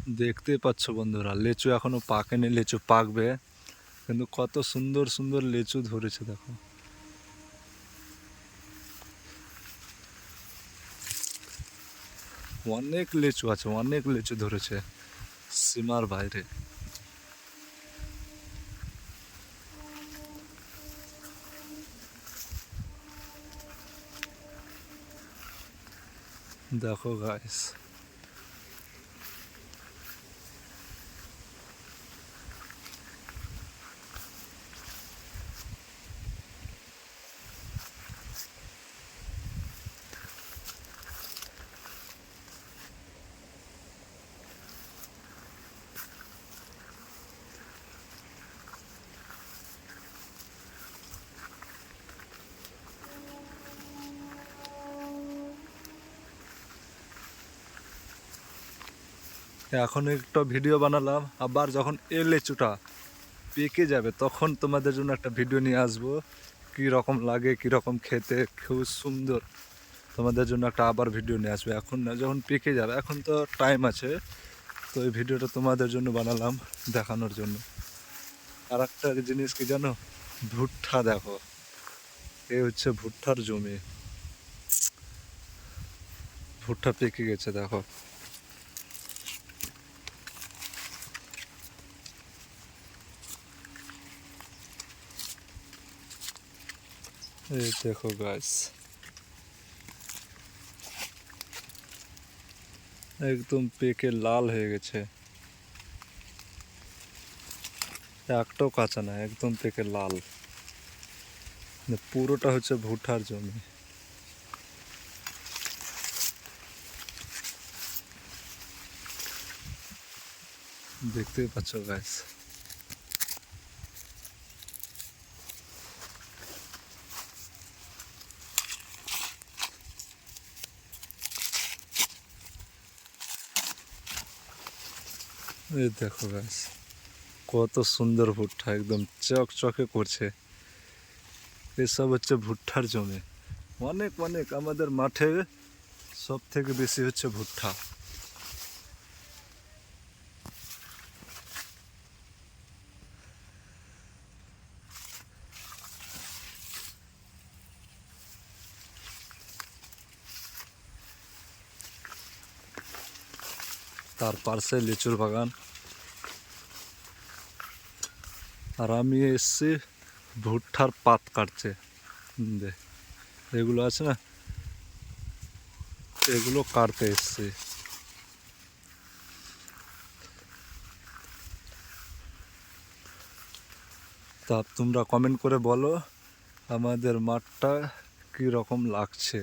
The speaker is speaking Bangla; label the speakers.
Speaker 1: দেখতে পাচ্ছ বন্ধুরা, লিচু এখনো পাকেনি, লিচু পাকবে। কিন্তু কত সুন্দর সুন্দর লিচু ধরেছে দেখো। অনেক লিচু আছে, অনেক লিচু ধরেছে সীমার বাইরে। দেখো গাইস, এখন একটা ভিডিও বানালাম, আবার যখন এই লিচুটা পেকে যাবে তখন তোমাদের জন্য একটা ভিডিও নিয়ে আসবো। কি রকম লাগে, কি রকম খেতে, খুব সুন্দর। তোমাদের জন্য একটা আবার ভিডিও নিয়ে আসবে, এখন না, যখন পেকে যাবে। এখন তো টাইম আছে, তো এই ভিডিওটা তোমাদের জন্য বানালাম, দেখানোর জন্য। আর একটা জিনিস কি জানো, ভুট্টা দেখো, এই হচ্ছে ভুট্টার জমি। ভুট্টা পেকে গেছে দেখো। এই দেখো গাছ, একদম পেকে লাল হয়ে গেছে। একটাও কাঁচা না, একদম পেকে লাল। পুরোটা হচ্ছে ভুট্টার জমি। দেখতেই পাচ্ছ গাছ। এই দেখো গাছ, কত সুন্দর ভুট্টা, একদম চকচকে করছে। এসব হচ্ছে ভুট্টার জমি। অনেক অনেক আমাদের মাঠে সব থেকে বেশি হচ্ছে ভুট্টা। তার পাশে লিচুর বাগান। আর আমি এসছি ভুট্টার পাত কাটছে। এগুলো আছে না, এগুলো কাটতে এসছি। তা তোমরা কমেন্ট করে বলো আমাদের মাঠটা কি রকম লাগছে।